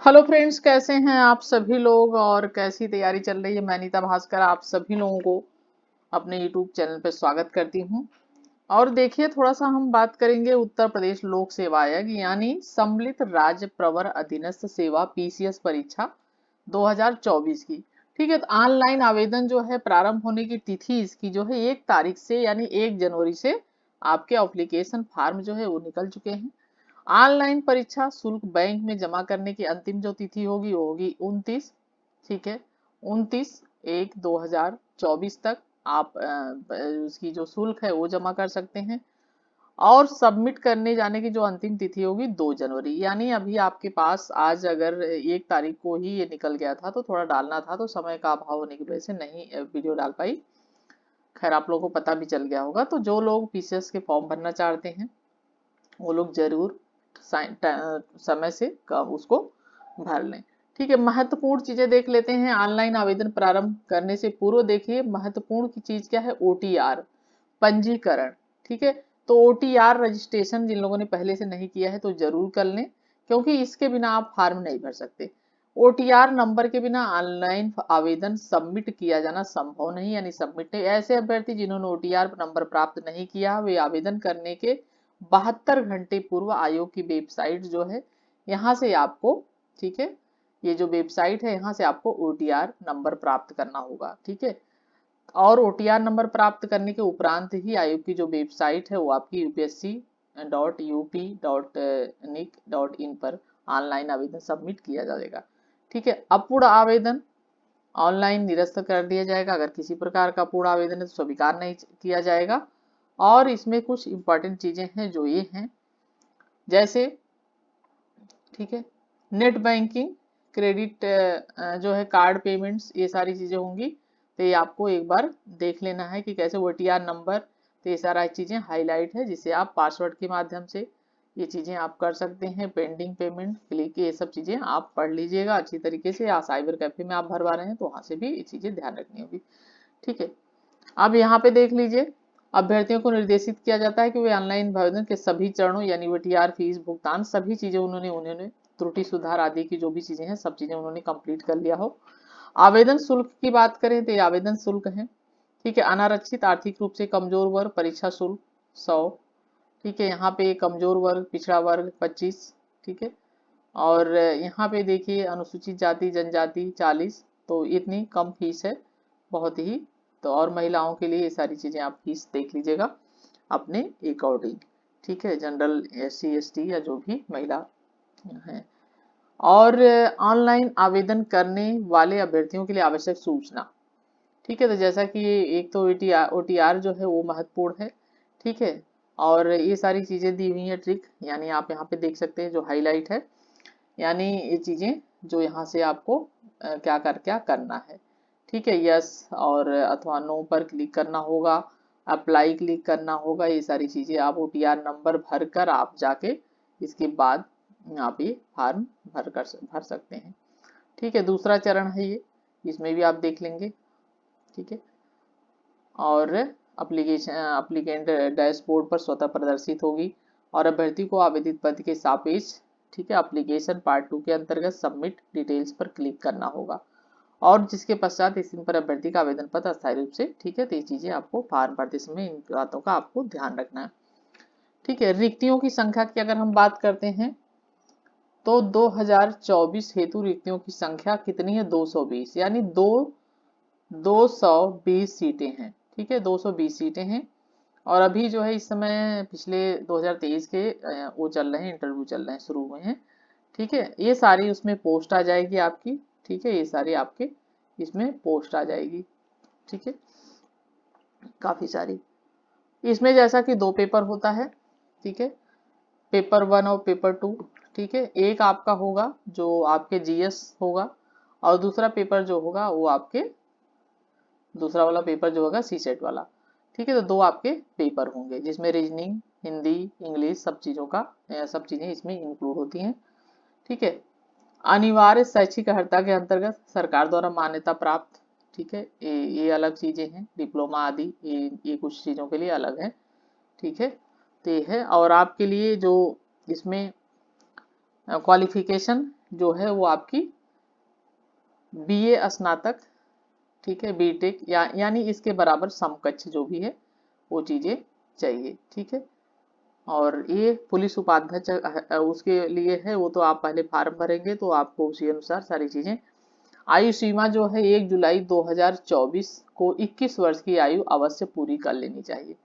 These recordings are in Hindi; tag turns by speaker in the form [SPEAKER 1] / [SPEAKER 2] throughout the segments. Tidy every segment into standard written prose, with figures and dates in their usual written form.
[SPEAKER 1] हेलो फ्रेंड्स, कैसे हैं आप सभी लोग और कैसी तैयारी चल रही है। मैं अनीता भास्कर आप सभी लोगों को अपने यूट्यूब चैनल पर स्वागत करती हूं। और देखिए, थोड़ा सा हम बात करेंगे उत्तर प्रदेश लोक सेवा आयोग यानी सम्मिलित राज्य प्रवर अधीनस्थ सेवा पीसीएस परीक्षा 2024 की। ठीक है, तो ऑनलाइन आवेदन जो है प्रारंभ होने की तिथि इसकी जो है 1 तारीख से यानी 1 जनवरी से आपके एप्लीकेशन फॉर्म जो है वो निकल चुके हैं। ऑनलाइन परीक्षा शुल्क बैंक में जमा करने की अंतिम जो तिथि होगी वो होगी 29। ठीक है, 29/1/2024 तक आप उसकी जो शुल्क है वो जमा कर सकते हैं। और सबमिट करने जाने की जो अंतिम तिथि होगी 2 जनवरी, यानी अभी आपके पास आज अगर 1 तारीख को ही ये निकल गया था तो थोड़ा डालना था, तो समय का अभाव होने की वजह से नहीं वीडियो डाल पाई। खैर, आप लोगों को पता भी चल गया होगा। तो जो लोग पीसीएस के फॉर्म भरना चाहते हैं वो लोग जरूर समय से उसको भर लें। ठीक है, महत्वपूर्ण चीजें देख लेते हैं। ऑनलाइन आवेदन प्रारंभ करने से पूर्व देखिए, महत्वपूर्ण की चीज क्या है, ओटीआर पंजीकरण। ठीक है, तो ओटीआर रजिस्ट्रेशन जिन लोगों ने पहले से नहीं किया है तो जरूर कर लें, क्योंकि इसके बिना आप फॉर्म नहीं भर सकते। ओटीआर नंबर के बिना ऑनलाइन आवेदन सबमिट किया जाना संभव नहीं, यानी सबमिट नहीं। ऐसे अभ्यर्थी जिन्होंने ओटीआर नंबर प्राप्त नहीं किया वे आवेदन करने के 72 घंटे पूर्व आयोग की वेबसाइट जो है यहाँ से आपको, ठीक है, ये जो वेबसाइट है यहाँ से आपको ओटीआर नंबर प्राप्त करना होगा। ठीक है, और ओटीआर नंबर प्राप्त करने के उपरांत ही आयोग की जो वेबसाइट है वो आपकी upsc.up.nic.in पर ऑनलाइन आवेदन सबमिट किया जाएगा। ठीक है, अपूर्ण आवेदन ऑनलाइन निरस्त कर दिया जाएगा। अगर किसी प्रकार का पूर्ण आवेदन है तो स्वीकार नहीं किया जाएगा। और इसमें कुछ इंपॉर्टेंट चीजें हैं जो ये हैं, जैसे, ठीक है, नेट बैंकिंग, क्रेडिट जो है कार्ड पेमेंट्स, ये सारी चीजें होंगी। तो ये आपको एक बार देख लेना है कि कैसे ओटीआर नंबर, तो ये सारी चीजें हाईलाइट है जिसे आप पासवर्ड के माध्यम से ये चीजें आप कर सकते हैं। पेंडिंग पेमेंट क्लिक, ये सब चीजें आप पढ़ लीजिएगा अच्छी तरीके से, या साइबर कैफे में आप भरवा रहे हैं तो वहां से भी ये चीजें ध्यान रखनी होगी। ठीक है, अब यहाँ पे देख लीजिए, अभ्यर्थियों को निर्देशित किया जाता है कि वे ऑनलाइन आवेदन के सभी चरणों यानी ओटीआर फीस भुगतान सभी चीजें उन्होंने उन्होंने त्रुटि सुधार आदि की जो भी चीजें हैं सब चीजें उन्होंने कंप्लीट कर लिया हो। आवेदन शुल्क की बात करें तो ये आवेदन शुल्क है। ठीक है, अनारक्षित आर्थिक रूप से कमजोर वर्ग परीक्षा शुल्क 100। ठीक है, यहाँ पे कमजोर वर्ग पिछड़ा वर्ग 25। ठीक है, और यहाँ पे देखिए अनुसूचित जाति जनजाति 40। तो इतनी कम फीस है, बहुत ही। तो और महिलाओं के लिए ये सारी चीजें आप फीस देख लीजिएगा अपने अकॉर्डिंग। ठीक है, जनरल एससी एसटी या जो भी महिला है। और ऑनलाइन आवेदन करने वाले अभ्यर्थियों के लिए आवश्यक सूचना। ठीक है, तो जैसा कि एक तो ओटीआर जो है वो महत्वपूर्ण है। ठीक है, और ये सारी चीजें दी हुई हैं ट्रिक, यानी आप यहाँ पे देख सकते हैं जो हाईलाइट है, यानी ये चीजें जो यहाँ से आपको क्या करना है। ठीक है, यस और अथवा नो पर क्लिक करना होगा, अप्लाई क्लिक करना होगा। ये सारी चीजें आप ओटीआर नंबर भर कर आप जाके इसके बाद आप ये फॉर्म भर सकते हैं। ठीक है, दूसरा चरण है ये, इसमें भी आप देख लेंगे। ठीक है, और अप्लीकेंट डैशबोर्ड पर स्वतः प्रदर्शित होगी और अभ्यर्थी को आवेदित पद के सापेक्ष, ठीक है, एप्लीकेशन पार्ट 2 के अंतर्गत सबमिट डिटेल्स पर क्लिक करना होगा, और जिसके पश्चात इस पर अभ्यर्थी का आवेदन पत्र अस्थायी रूप से, ठीक है, तो ये चीजें आपको फॉर्म भरते समय इन बातों का आपको ध्यान रखना है। ठीक है, रिक्तियों की संख्या की अगर हम बात करते हैं तो 2024 हेतु रिक्तियों की संख्या कितनी है, 220, यानी 220 सीटें हैं। ठीक है, 220 सीटें हैं। और अभी जो है इस समय पिछले 2023 के वो चल रहे हैं, इंटरव्यू चल रहे हैं, शुरू हुए हैं। ठीक है, ये सारी उसमें पोस्ट आ जाएगी आपकी। ठीक है, ये सारी आपके इसमें पोस्ट आ जाएगी। ठीक है, काफी सारी। इसमें जैसा कि 2 पेपर होता है। ठीक है, पेपर 1 और पेपर 2। ठीक है, एक आपका होगा जो आपके जीएस होगा, और दूसरा पेपर जो होगा वो आपके, दूसरा वाला पेपर जो होगा सीसेट वाला। ठीक है, तो 2 आपके पेपर होंगे जिसमें रीजनिंग, हिंदी, इंग्लिश, सब चीज़ों का सब चीज़ें इसमें इंक्लूड होती हैं। ठीक है, अनिवार्य शैक्षिक अर्हता के अंतर्गत सरकार द्वारा मान्यता प्राप्त, ठीक है, ये अलग चीज़ें हैं, डिप्लोमा आदि ये कुछ चीज़ों के लिए अलग है। ठीक है, तो ये है। और आपके लिए जो इसमें क्वालिफिकेशन जो है वो आपकी BA स्नातक, ठीक है, बीटेक यानी इसके बराबर समकक्ष जो भी है वो चीजें चाहिए, ठीक है। और ये पुलिस उपाध्यक्ष उसके लिए है, वो तो आप पहले फार्म भरेंगे तो आपको उसी अनुसार सारी चीजें। आयु सीमा जो है 1 जुलाई 2024 को 21 वर्ष की आयु अवश्य पूरी कर लेनी चाहिए।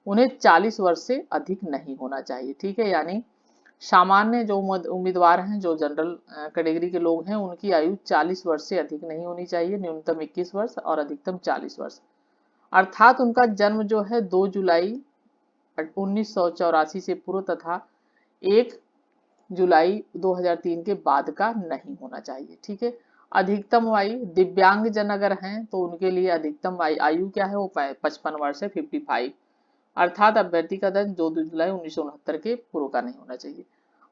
[SPEAKER 1] उन्हें 40 वर्ष से अधिक नहीं होना चाहिए, ठीक है। यानी सामान्य जो उम्मीदवार हैं, जो जनरल कैटेगरी के लोग हैं, उनकी आयु 40 वर्ष से अधिक नहीं होनी चाहिए, न्यूनतम 21 वर्ष और अधिकतम 40 वर्ष। अर्थात उनका जन्म जो है 2 जुलाई 1984 से पूर्व तथा 1 जुलाई 2003 के बाद का नहीं होना चाहिए, ठीक है। अधिकतम आयु दिव्यांग जन अगर हैं तो उनके लिए अधिकतम आयु क्या है, वो 55 वर्ष है, 55। अर्थात अभ्यर्थी का जन्म 2 जुलाई 1969 के पूर्व का नहीं होना चाहिए।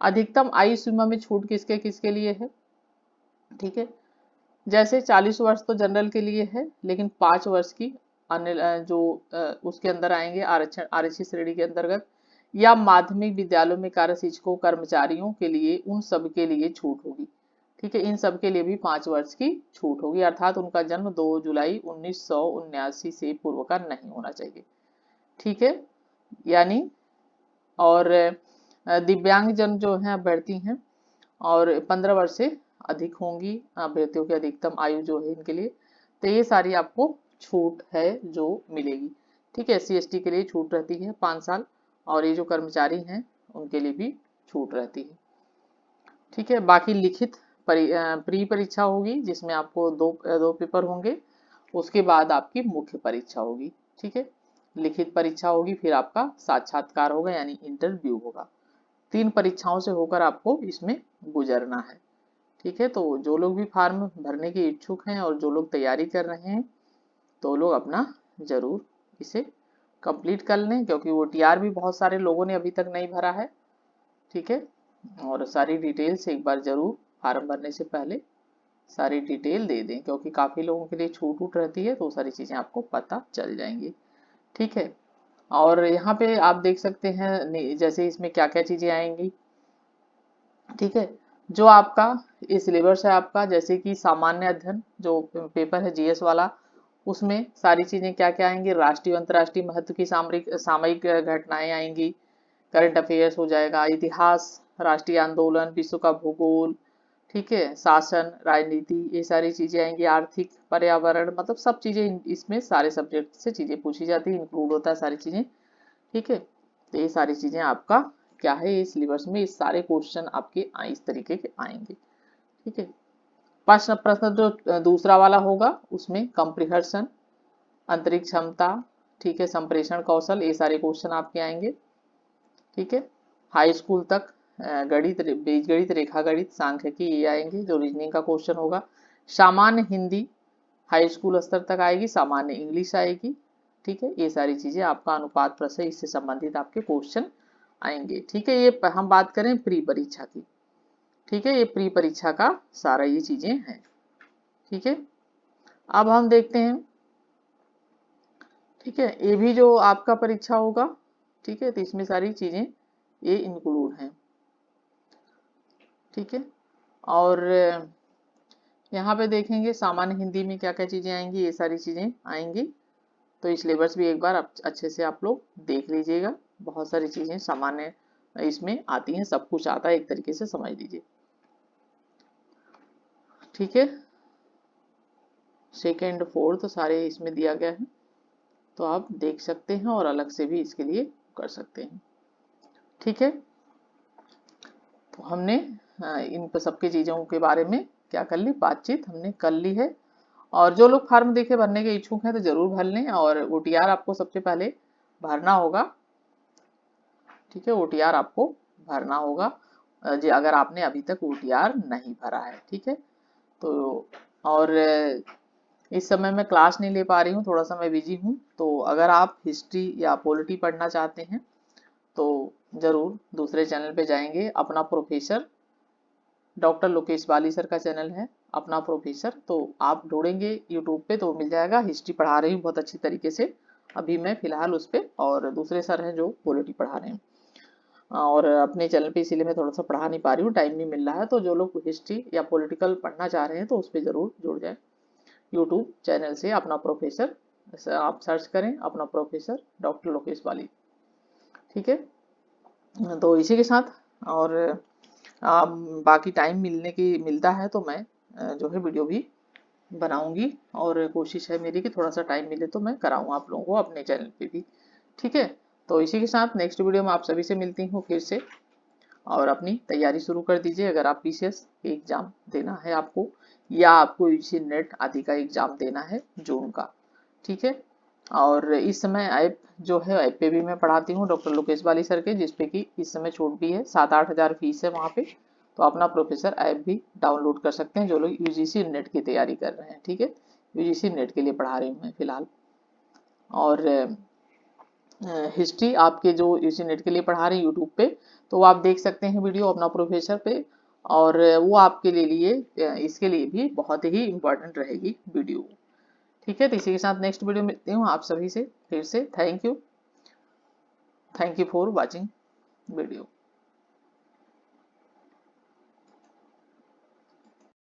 [SPEAKER 1] अधिकतम आयु सीमा में छूट किसके किसके लिए है, ठीक है। जैसे 40 वर्ष तो जनरल के लिए है, लेकिन 5 वर्ष की अन्य जो उसके अंदर आएंगे आरक्षित श्रेणी के अंतर्गत, या माध्यमिक विद्यालयों में कार्य शिक्षकों कर्मचारियों के लिए, उन सब के लिए छूट होगी, ठीक है। इन सब के लिए भी 5 वर्ष की छूट होगी। अर्थात उनका जन्म 2 जुलाई 1979 से पूर्व का नहीं होना चाहिए, ठीक है। यानी और दिव्यांग जन जो है अभ्यर्थी हैं और 15 वर्ष से अधिक होंगी अभ्यर्थियों की अधिकतम आयु जो है इनके लिए, तो ये सारी आपको छूट है जो मिलेगी, ठीक है। SC ST के लिए छूट रहती है 5 साल, और ये जो कर्मचारी हैं उनके लिए भी छूट रहती है, ठीक है। बाकी लिखित प्री परीक्षा होगी जिसमें आपको दो पेपर होंगे, उसके बाद आपकी मुख्य परीक्षा होगी, ठीक है। लिखित परीक्षा होगी, फिर आपका साक्षात्कार होगा यानी इंटरव्यू होगा। 3 परीक्षाओं से होकर आपको इसमें गुजरना है, ठीक है। तो जो लोग भी फॉर्म भरने के इच्छुक हैं और जो लोग तैयारी कर रहे हैं तो लोग अपना जरूर इसे कंप्लीट कर लें, क्योंकि OTR भी बहुत सारे लोगों ने अभी तक नहीं भरा है, ठीक है। और सारी डिटेल्स एक बार जरूर फॉर्म भरने से पहले सारी डिटेल दे दें, क्योंकि काफ़ी लोगों के लिए छूट उठ रहती है, तो सारी चीज़ें आपको पता चल जाएंगी, ठीक है। और यहाँ पे आप देख सकते हैं जैसे इसमें क्या क्या चीज़ें आएंगी, ठीक है। जो आपका ये सिलेबस है आपका, जैसे कि सामान्य अध्ययन जो पेपर है GS वाला, उसमें सारी चीज़ें क्या क्या आएंगी, राष्ट्रीय अंतर्राष्ट्रीय महत्व की सामयिक घटनाएं आएंगी, करंट अफेयर्स हो जाएगा, इतिहास, राष्ट्रीय आंदोलन, विश्व का भूगोल, ठीक है, शासन, राजनीति, ये सारी चीजें आएंगी, आर्थिक, पर्यावरण, मतलब सब चीजें इसमें सारे सब्जेक्ट से चीजें पूछी जाती है, इंक्लूड होता है सारी चीजें, ठीक है। तो ये सारी चीजें आपका क्या है, इस सिलेबस में इस सारे क्वेश्चन आपके इस तरीके के आएंगे, ठीक है। प्रश्न जो दूसरा वाला होगा उसमें कंप्रीहेंशन, अंतरिक्ष क्षमता, ठीक है, संप्रेषण कौशल, ये सारे क्वेश्चन आपके आएंगे, ठीक है। हाई स्कूल तक गणित, बीजगणित, रेखागणित, सांख्यिकी ये आएंगे जो रीजनिंग का क्वेश्चन होगा। सामान्य हिंदी हाई स्कूल स्तर तक आएगी, सामान्य इंग्लिश आएगी, ठीक है। ये सारी चीजें आपका अनुपात प्रश्न, इससे संबंधित आपके क्वेश्चन आएंगे, ठीक है। ये हम बात करें प्री परीक्षा की, ठीक है। ये प्री परीक्षा का सारा ये चीजें हैं, ठीक है। अब हम देखते हैं, ठीक है, ये भी जो आपका परीक्षा होगा, ठीक है, तो इसमें सारी चीजें ये इंक्लूड हैं, ठीक है। और यहाँ पे देखेंगे सामान्य हिंदी में क्या क्या चीजें आएंगी, ये सारी चीजें आएंगी, तो इस सिलेबस भी एक बार अच्छे से आप लोग देख लीजिएगा। बहुत सारी चीजें सामान्य इसमें आती हैं, सब कुछ आता है, एक तरीके से समझ लीजिए, ठीक है। सेकेंड फोर्थ सारे इसमें दिया गया है, तो आप देख सकते हैं और अलग से भी इसके लिए कर सकते हैं, ठीक है। तो हमने इन सबकी चीज़ों के बारे में क्या कर ली, बातचीत हमने कर ली है। और जो लोग फॉर्म देखे भरने के इच्छुक हैं तो जरूर भर लें, और OTR आपको सबसे पहले भरना होगा, ठीक है। OTR आपको भरना होगा जी, अगर आपने अभी तक OTR नहीं भरा है, ठीक है। तो और इस समय मैं क्लास नहीं ले पा रही हूँ, थोड़ा सा मैं बिजी हूँ, तो अगर आप हिस्ट्री या पॉलिटी पढ़ना चाहते हैं तो जरूर दूसरे चैनल पे जाएंगे, अपना प्रोफेसर डॉक्टर लोकेश बाली सर का चैनल है, अपना प्रोफेसर, तो आप ढूंढेंगे यूट्यूब पे तो मिल जाएगा। हिस्ट्री पढ़ा रही हूँ बहुत अच्छी तरीके से अभी मैं फिलहाल उस पर, और दूसरे सर हैं जो पॉलिटी पढ़ा रहे हैं। और अपने चैनल पे इसीलिए मैं थोड़ा सा पढ़ा नहीं पा रही हूँ, टाइम नहीं मिल रहा है। तो जो लोग हिस्ट्री या पॉलिटिकल पढ़ना चाह रहे हैं तो उस पर ज़रूर जुड़ जाए। यूट्यूब चैनल से अपना प्रोफेसर आप सर्च करें, अपना प्रोफेसर डॉक्टर लोकेश वाली। ठीक है, तो इसी के साथ और बाकी टाइम मिलता है तो मैं जो है वीडियो भी बनाऊंगी, और कोशिश है मेरी कि थोड़ा सा टाइम मिले तो मैं कराऊँ आप लोगों को अपने चैनल पे भी। ठीक है, तो इसी के साथ नेक्स्ट वीडियो में आप सभी से मिलती हूँ फिर से, और अपनी तैयारी शुरू कर दीजिए अगर आप पीसीएस एग्जाम देना है आपको, या आपको यूजी नेट आदि का एग्जाम देना है जून का। ठीक है, और इस समय ऐप जो है ऐप पे भी मैं पढ़ाती हूँ डॉक्टर लोकेश वाली सर के, जिसपे कि इस समय छूट भी है, 7-8 हज़ार फीस है वहाँ पे। तो अपना प्रोफेसर ऐप भी डाउनलोड कर सकते हैं जो लोग यूजीसी नेट की तैयारी कर रहे हैं। ठीक है, यूजीसी नेट के लिए पढ़ा रही हूँ मैं फिलहाल। और हिस्ट्री आपके जो यूजी नेट के लिए पढ़ा रहे हैं यूट्यूब पे, तो आप देख सकते हैं वीडियो अपना प्रोफेसर पे, और वो आपके लिए इसके लिए भी बहुत ही इम्पोर्टेंट रहेगी वीडियो। ठीक है, तो इसी के साथ नेक्स्ट वीडियो मिलती हूँ आप सभी से फिर से। Thank you for watching video.